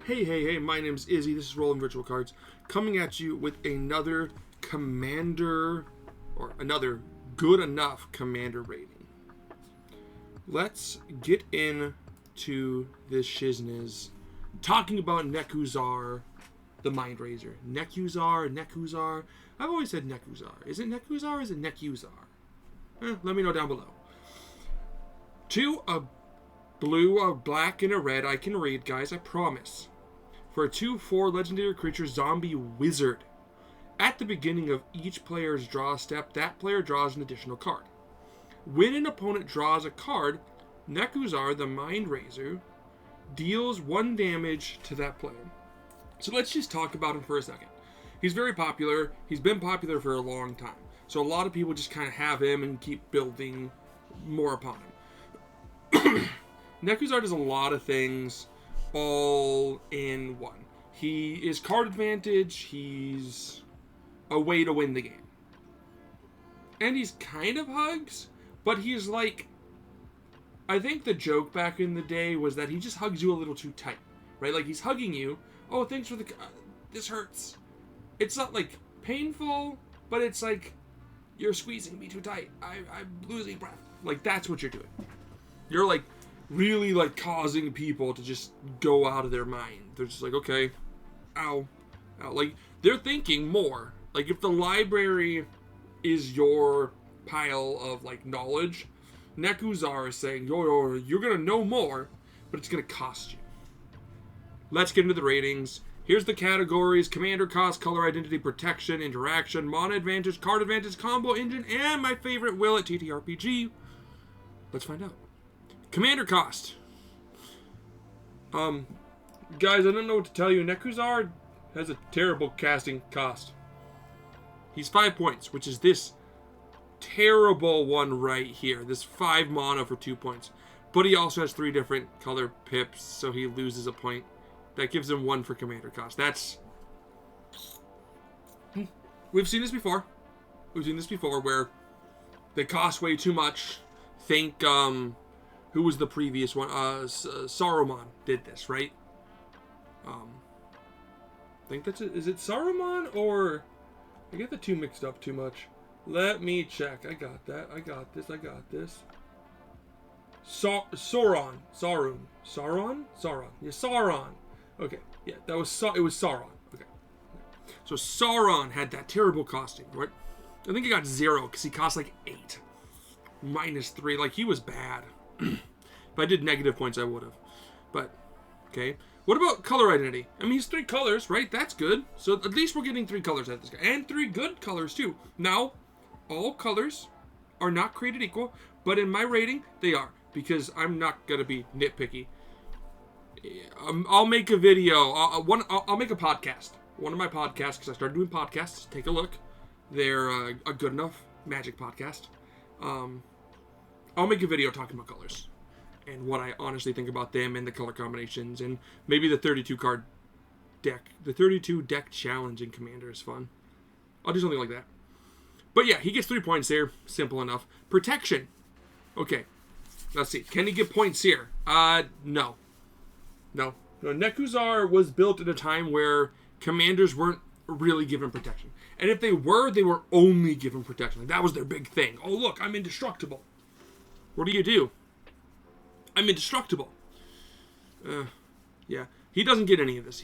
Hey, my name's Izzy, this is Rolling Virtual Cards, coming at you with another Commander, or another good enough Commander rating. Let's get into this shizness, talking about Nekusar, the Mindrazer. Nekusar, I've always said Nekusar. Is it Nekusar or is it Nekusar? Let me know down below. 2, a blue, a black, and a red. I can read, guys, I promise. For a 2/4 legendary creature zombie wizard. At the beginning of each player's draw step, that player draws an additional card. When an opponent draws a card, Nekusar, the Mindrazer, deals 1 damage to that player. So let's just talk about him for a second. He's very popular. He's been popular for a long time. So a lot of people just kind of have him and keep building more upon him. Nekusar does a lot of things all in one. He is card advantage. He's a way to win the game. And he's kind of hugs, but he's like, I think the joke back in the day was that he just hugs you a little too tight, right? Like he's hugging you. Oh, thanks for the, this hurts. It's not like painful, but it's like, you're squeezing me too tight. I'm losing breath. Like that's what you're doing. You're like, really like causing people to just go out of their mind. They're just like, okay, ow. Like they're thinking more. Like if the library is your pile of like knowledge, Nekusar is saying, you're gonna know more, but it's gonna cost you. Let's get into the ratings. Here's the categories: commander cost, color identity, protection, interaction, mana advantage, card advantage, combo engine, and my favorite will at TTRPG. Let's find out. Commander cost. Guys, I don't know what to tell you. Nekusar has a terrible casting cost. He's 5 points, which is this terrible one right here. This 5 mana for 2 points. But he also has 3 different color pips, so he loses a point. That gives him 1 for commander cost. That's... We've seen this before. We've seen this before where they cost way too much. Think, who was the previous one? Sauron did this, right? I think that's it. Is it Sauron or... I get the two mixed up too much. Let me check. I got that. I got this. Sauron. Yeah, Sauron. Okay. Yeah, that was it was Sauron. Okay. So Sauron had that terrible costing, right? I think he got 0 because he cost like 8. -3. Like he was bad. If I did negative points, I would have. But, okay. What about color identity? I mean, he's 3 colors, right? That's good. So at least we're getting 3 colors out of this guy. And 3 good colors, too. Now, all colors are not created equal, but in my rating, they are. Because I'm not going to be nitpicky. I'll make a video. I'll make a podcast. One of my podcasts, because I started doing podcasts. Take a look. They're a good enough Magic podcast. I'll make a video talking about colors and what I honestly think about them and the color combinations and maybe the 32 card deck. The 32 deck challenge in Commander is fun. I'll do something like that. But yeah, he gets 3 points there. Simple enough. Protection. Okay. Let's see. Can he get points here? No. Nekusar was built at a time where commanders weren't really given protection. And if they were only given protection. Like that was their big thing. Oh, look, I'm indestructible. What do? I'm indestructible. Yeah. He doesn't get any of this.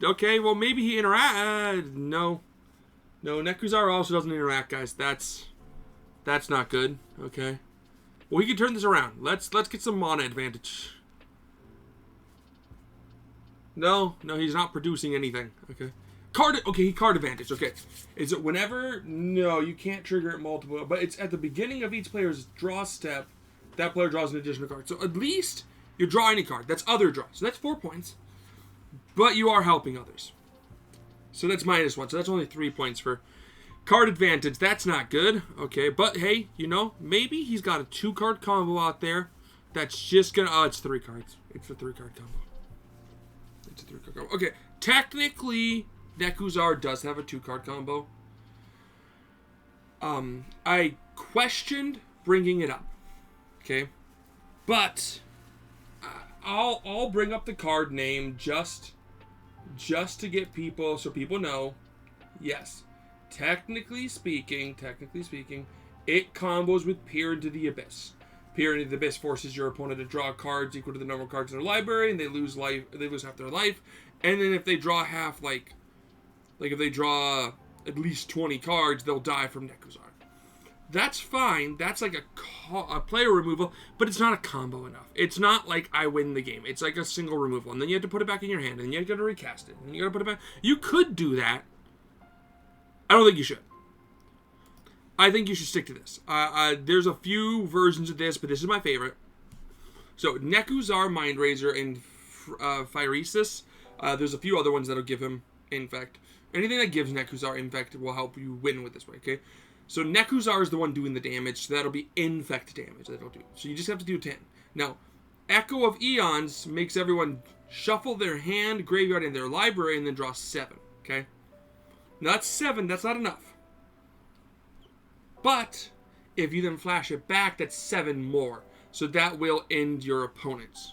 Okay, well, maybe he interact. No, Nekusar also doesn't interact, guys. That's not good. Okay. Well, he can turn this around. Let's get some mana advantage. No, he's not producing anything. Okay. Card advantage. Okay. Is it whenever? No, you can't trigger it multiple. But it's at the beginning of each player's draw step. That player draws an additional card. So at least you draw any card. That's other draw. So that's 4 points. But you are helping others. So that's -1. So that's only 3 points for card advantage. That's not good. Okay. But hey, maybe he's got a 2-card combo out there. That's just gonna... Oh, it's 3 cards. It's a 3-card combo. It's a 3-card combo. Okay. Technically... Nekusar does have a 2-card combo. I questioned bringing it up. Okay? But I'll bring up the card name just to get people, so people know. Yes, technically speaking, it combos with Peer into the Abyss. Peer into the Abyss forces your opponent to draw cards equal to the number of cards in their library, and they lose half their life. And then if they draw half, like if they draw at least 20 cards, they'll die from Nekusar. That's fine. That's like a player removal, but it's not a combo enough. It's not like I win the game. It's like a single removal, and then you have to put it back in your hand, and then you got to recast it, and then you got to put it back. You could do that. I don't think you should. I think you should stick to this. There's a few versions of this, but this is my favorite. So, Nekusar, Mindrazer, and Phyresis. There's a few other ones that'll give him Infect. Anything that gives Nekusar Infect will help you win with this way, okay? So, Nekusar is the one doing the damage, so that'll be Infect damage that'll do. So, you just have to do 10. Now, Echo of Eons makes everyone shuffle their hand, graveyard, and their library, and then draw 7, okay? Now, that's 7. That's not enough. But if you then flash it back, that's 7 more. So that will end your opponents.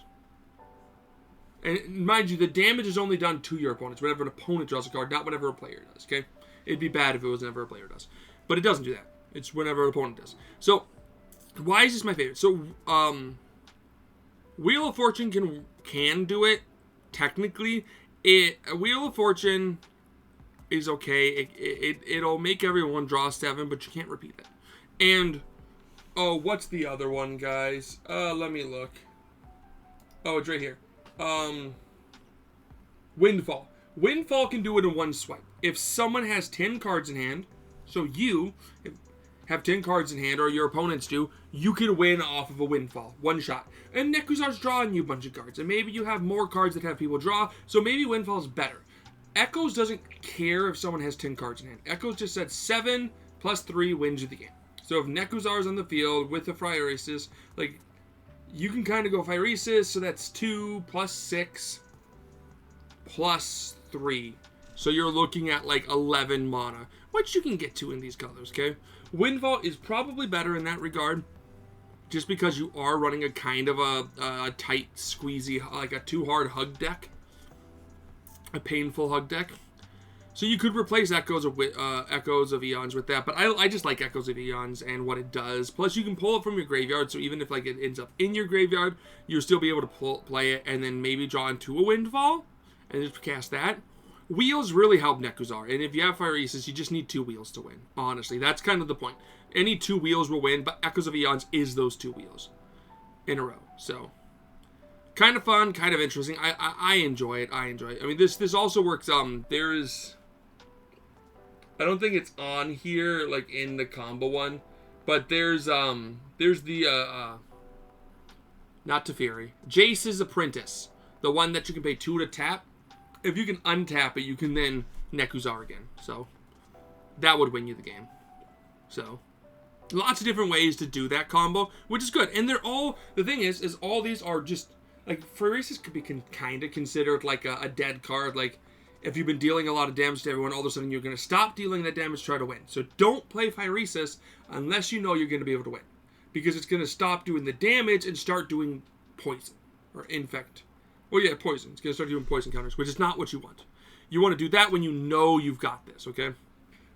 And mind you, the damage is only done to your opponents. Whenever an opponent draws a card, not whenever a player does, okay? It'd be bad if it was whenever a player does. But it doesn't do that. It's whenever an opponent does. So, why is this my favorite? So, Wheel of Fortune can do it, technically. Wheel of Fortune is okay. It'll make everyone draw 7, but you can't repeat that. And what's the other one, guys? Let me look. Oh, it's right here. Windfall. Windfall can do it in one swipe. If someone has 10 cards in hand, so you have 10 cards in hand, or your opponents do, you can win off of a Windfall. One shot. And Nekusar's drawing you a bunch of cards. And maybe you have more cards that have people draw, so maybe Windfall's better. Echoes doesn't care if someone has 10 cards in hand. Echoes just said 7 plus 3 wins you the game. So if Nekusar's on the field with the Phyresis, like, you can kind of go Phyresis, so that's 2 plus 6 plus 3. So you're looking at like 11 mana, which you can get to in these colors, okay? Windfall is probably better in that regard, just because you are running a kind of a tight, squeezy, like a too hard hug deck. A painful hug deck. So you could replace Echoes of Eons with that, but I just like Echoes of Eons and what it does. Plus, you can pull it from your graveyard, so even if like it ends up in your graveyard, you'll still be able to play it and then maybe draw into a Windfall and just cast that. Wheels really help Nekusar, and if you have Phyresis, you just need 2 wheels to win. Honestly, that's kind of the point. Any 2 wheels will win, but Echoes of Eons is those 2 wheels in a row. So, kind of fun, kind of interesting. I enjoy it. I mean, this also works. There's, I don't think it's on here, like in the combo one, but there's the not Teferi, Jace's Apprentice, the one that you can pay 2 to tap. If you can untap it, you can then Nekusar again. So that would win you the game. So lots of different ways to do that combo, which is good. And they're all, the thing is all these are just, like, Phyresis could be kind of considered like a dead card. Like, if you've been dealing a lot of damage to everyone, all of a sudden you're going to stop dealing that damage to try to win. So don't play Phyresis unless you know you're going to be able to win. Because it's going to stop doing the damage and start doing poison. Or infect. Well, yeah, poison. It's going to start doing poison counters, which is not what you want. You want to do that when you know you've got this, okay?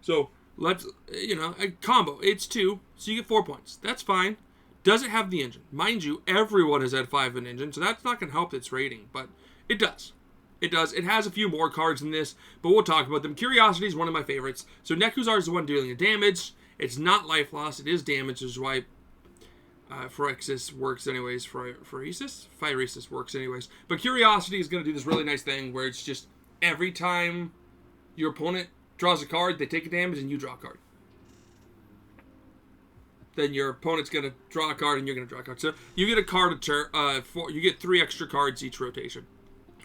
So, let's, a combo. It's 2, so you get 4 points. That's fine. Does it have the engine? Mind you, everyone has had 5 in engine, so that's not going to help its rating, but it does. It does. It has a few more cards than this, but we'll talk about them. Curiosity is one of my favorites. So Nekusar is the one dealing the damage. It's not life loss. It is damage, which is why Phyresis works anyways. Phyresis works anyways. But Curiosity is going to do this really nice thing where it's just every time your opponent draws a card, they take a damage and you draw a card. Then your opponent's going to draw a card and you're going to draw a card. So you get a card a turn. You get 3 extra cards each rotation,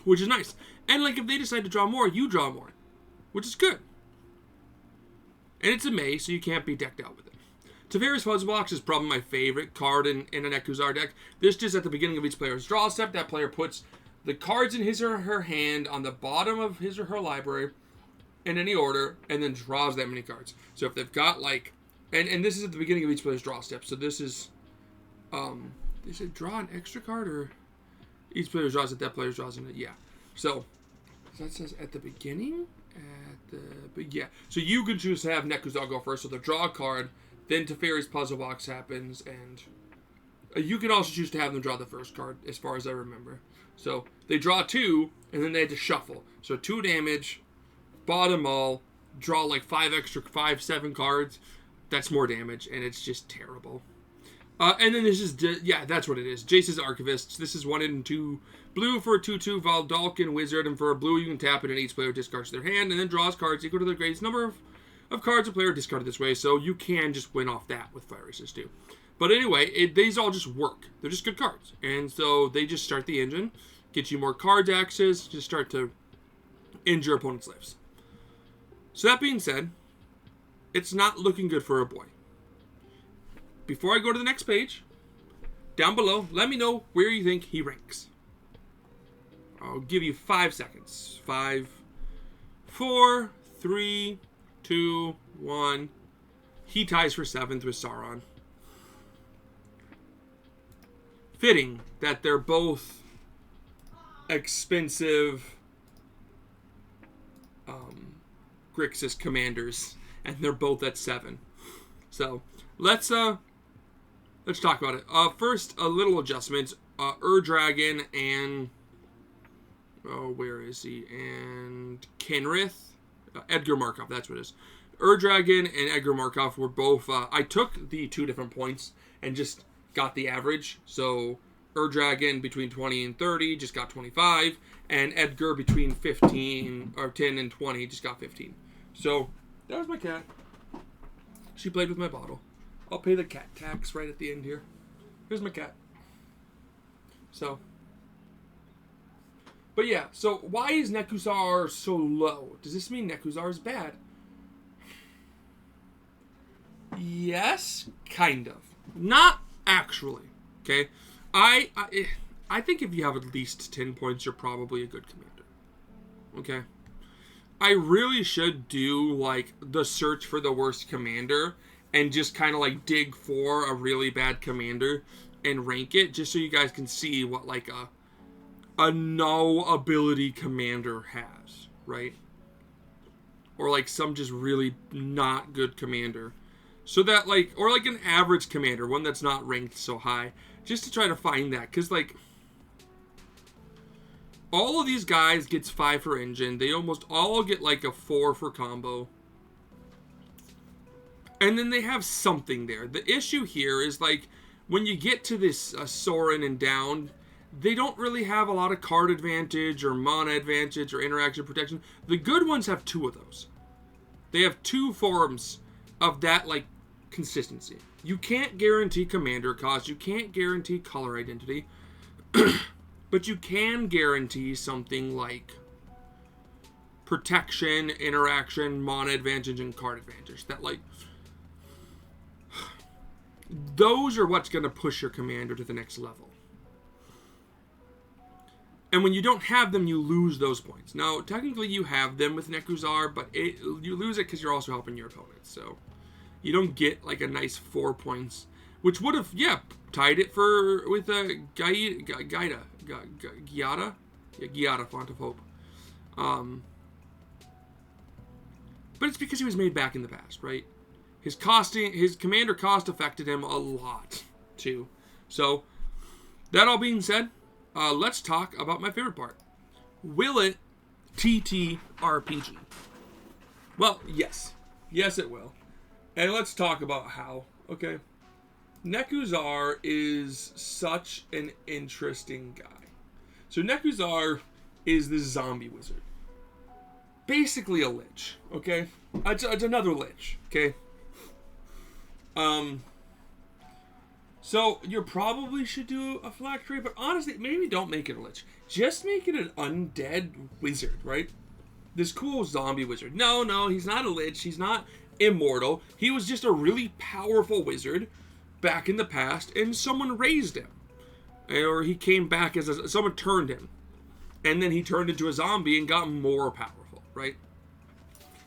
which is nice. And like if they decide to draw more, you draw more, which is good. And it's a May, so you can't be decked out with it. Teferi's Puzzle Box is probably my favorite card in a Nekusar deck. This just at the beginning of each player's draw step, that player puts the cards in his or her hand on the bottom of his or her library in any order, and then draws that many cards. So if they've got like, and this is at the beginning of each player's draw step. So this is, they said draw an extra card or, Each player draws it, that player draws it. Yeah. So that says at the beginning? Yeah. So you can choose to have Nekusar go first. So they draw a card, then Teferi's Puzzle Box happens, and you can also choose to have them draw the first card, as far as I remember. So they draw 2, and then they had to shuffle. So 2 damage, bottom all, draw like 7 cards. That's more damage, and it's just terrible. And then there's just, yeah, that's what it is. Jace's Archivist. This is 1 and 2 blue for a 2/2 Valdalkin Wizard, and for a blue you can tap it and each player discards their hand, and then draws cards equal to the greatest number of cards a player discarded this way, so you can just win off that with Fire Resist too. But anyway, these all just work. They're just good cards. And so they just start the engine, get you more card access, just start to end your opponent's lives. So that being said, it's not looking good for a boy. Before I go to the next page, down below, let me know where you think he ranks. I'll give you 5 seconds. 5, 4, 3, 2, 1. He ties for 7th with Sauron. Fitting that they're both expensive Grixis commanders, and they're both at 7. So let's talk about it. First, a little adjustment. Dragon and where is he? And Kenrith, Edgar Markov. That's what it is. Dragon and Edgar Markov were both. I took the 2 different points and just got the average. So Dragon between 20 and 30 just got 25, and Edgar between 10 and 20 just got 15. So that was my cat. She played with my bottle. I'll pay the cat tax right at the end here. Here's my cat. So, but yeah, so why is Nekusar so low? Does this mean Nekusar is bad? Yes, kind of. Not actually. Okay? I think if you have at least 10 points, you're probably a good commander. Okay? I really should do, like, the search for the worst commander and just kind of, like, dig for a really bad commander and rank it, just so you guys can see what, like, a no ability commander has, right? Or, like, some just really not good commander. So that, like, or, like, an average commander, one that's not ranked so high, just to try to find that, because, like, all of these guys gets 5 for engine. They almost all get like a 4 for combo. And then they have something there. The issue here is like when you get to this Sauron and down, they don't really have a lot of card advantage or mana advantage or interaction protection. The good ones have 2 of those. They have 2 forms of that like consistency. You can't guarantee commander cost. You can't guarantee color identity. But you can guarantee something like protection, interaction, mana advantage, and card advantage. That, like, those are what's going to push your commander to the next level. And when you don't have them, you lose those points. Now, technically you have them with Nekusar, but you lose it because you're also helping your opponents. So you don't get, like, a nice 4 points, which would have, yeah, tied it with Giada. Giada? Yeah, Giada, Font of Hope. But it's because he was made back in the past, right? His commander cost affected him a lot, too. So, that all being said, let's talk about my favorite part. Will it TTRPG? Well, yes. Yes, it will. And let's talk about how, okay? Nekusar is such an interesting guy. So Nekusar is this zombie wizard. Basically a lich, okay? It's another lich, okay? So you probably should do a flag trade, but honestly, maybe don't make it a lich. Just make it an undead wizard, right? This cool zombie wizard. No, he's not a lich. He's not immortal. He was just a really powerful wizard back in the past, and someone raised him. Or he came back as someone turned him. And then he turned into a zombie and got more powerful, right?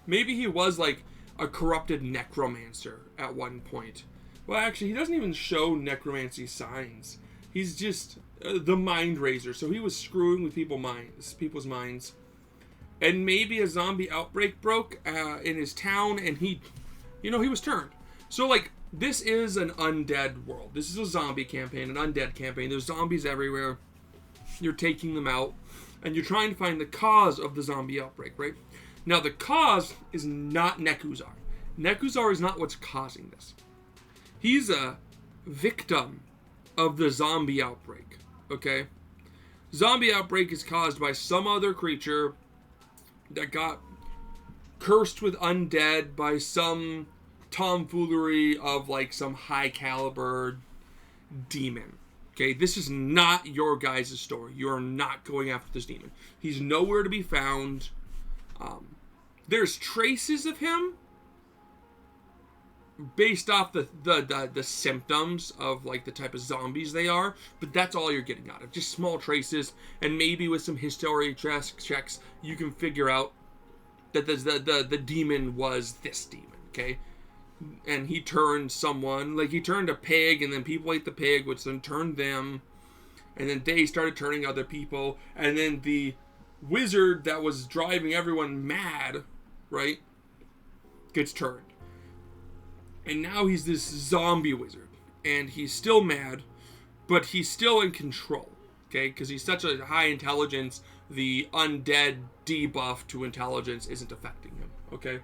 Maybe he was like a corrupted necromancer at one point. Well, actually, he doesn't even show necromancy signs. He's just the Mindrazer. So he was screwing with people's minds. And maybe a zombie outbreak broke in his town, and he was turned. So, like, this is an undead world. This is a zombie campaign, an undead campaign. There's zombies everywhere. You're taking them out, and you're trying to find the cause of the zombie outbreak, right? Now, the cause is not Nekusar. Nekusar is not what's causing this. He's a victim of the zombie outbreak, okay? Zombie outbreak is caused by some other creature that got cursed with undead by some tomfoolery of, like, some high caliber demon. Okay, this is not your guys' story. You are not going after this demon. He's nowhere to be found. There's traces of him based off the symptoms of, like, the type of zombies they are, but that's all you're getting out of. Just small traces, and maybe with some history checks, you can figure out that the demon was this demon, okay? And he turned someone, like, he turned a pig, and then people ate the pig, which then turned them, and then they started turning other people, and then the wizard that was driving everyone mad, right, gets turned. And now he's this zombie wizard, and he's still mad, but he's still in control, okay, because he's such a high intelligence, the undead debuff to intelligence isn't affecting him, okay?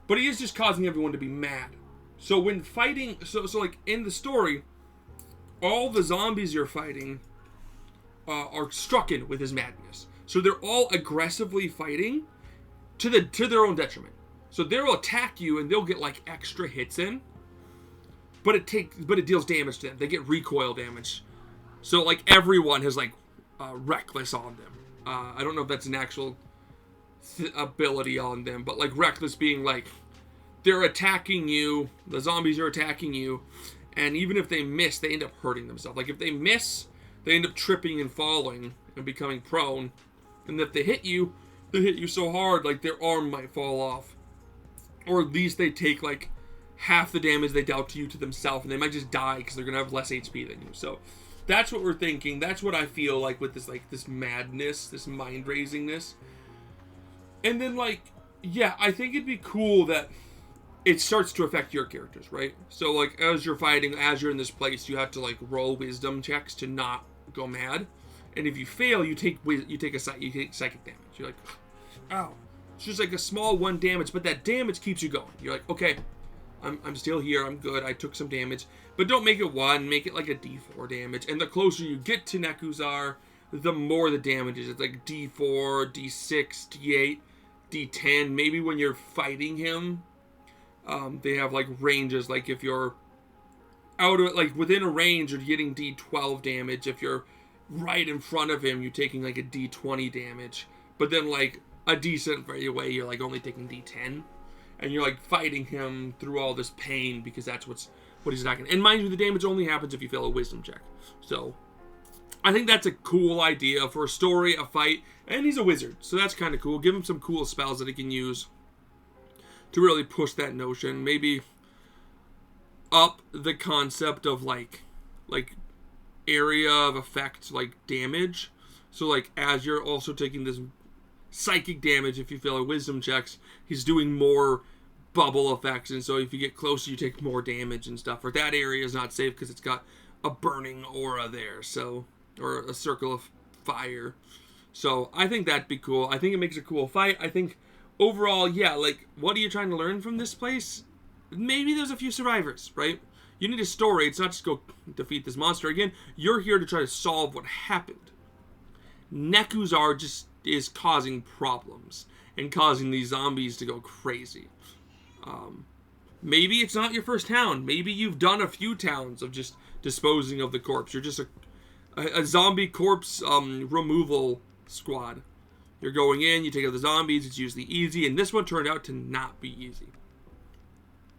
But he is just causing everyone to be mad. So when fighting, so like in the story, all the zombies you're fighting are strucken with his madness. So they're all aggressively fighting to their own detriment. So they'll attack you and they'll get like extra hits in, but it deals damage to them. They get recoil damage. So like everyone has like reckless on them. I don't know if that's an actual ability on them, but like reckless being like they're attacking you, the zombies are attacking you, and even if they miss, they end up hurting themselves. Like if they miss, they end up tripping and falling and becoming prone, and if they hit you so hard like their arm might fall off, or at least they take like half the damage they dealt to you to themselves, and they might just die because they're gonna have less HP than you. So that's what we're thinking. That's what I feel like with this, like, this madness, this mind-raisingness. And then, like, yeah, I think it'd be cool that it starts to affect your characters, right? So, like, as you're fighting, as you're in this place, you have to, like, roll wisdom checks to not go mad. And if you fail, you take psychic damage. You're like, ow. It's just like a small 1 damage, but that damage keeps you going. You're like, okay, I'm still here, I'm good, I took some damage. But don't make it 1, make it like a D4 damage. And the closer you get to Nekusar, the more the damage is. It's like D4, D6, D8, D10. Maybe when you're fighting him, they have like ranges. Like if you're out of, like within a range, you're getting D12 damage. If you're right in front of him, you're taking like a D20 damage. But then like a decent way, you're like only taking D10. And you're like fighting him through all this pain because that's what he's attacking. And mind you, the damage only happens if you fail a wisdom check. So I think that's a cool idea for a story, a fight, and he's a wizard, so that's kind of cool. Give him some cool spells that he can use to really push that notion. Maybe up the concept of like area of effect, like damage. So like as you're also taking this psychic damage, if you fail a wisdom checks, he's doing more bubble effects, and so if you get closer, you take more damage and stuff. Or that area is not safe because it's got a burning aura there, so, or a circle of fire. So I think that'd be cool. I think it makes a cool fight. I think overall, yeah, like, what are you trying to learn from this place? Maybe there's a few survivors, right? You need a story. It's not just go defeat this monster again. You're here to try to solve what happened. Nekusar just is causing problems and causing these zombies to go crazy. Maybe it's not your first town. Maybe you've done a few towns of just disposing of the corpse. You're just a zombie corpse removal squad. You're going in, you take out the zombies, it's usually easy, and this one turned out to not be easy.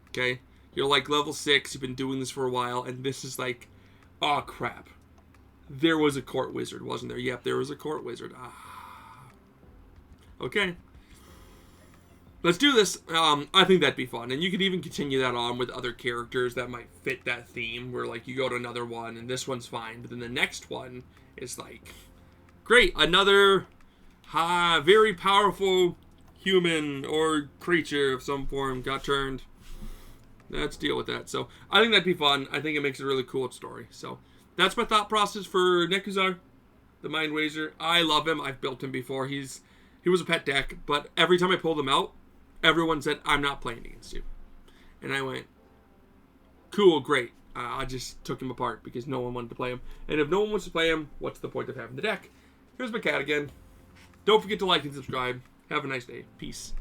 Okay? You're like level 6, you've been doing this for a while, and this is like, oh crap. There was a court wizard, wasn't there? Yep, there was a court wizard. Okay. let's do this. I think that'd be fun. And you could even continue that on with other characters that might fit that theme, where, like, you go to another one, and this one's fine, but then the next one is, like, great, another very powerful human or creature of some form got turned. Let's deal with that. So, I think that'd be fun. I think it makes a really cool story. So, that's my thought process for Nekusar, the Mindrazer. I love him. I've built him before. He was a pet deck, but every time I pulled him out, everyone said, I'm not playing against you. And I went, cool, great. I just took him apart because no one wanted to play him. And if no one wants to play him, what's the point of having the deck? Here's my cat again. Don't forget to like and subscribe. Have a nice day. Peace.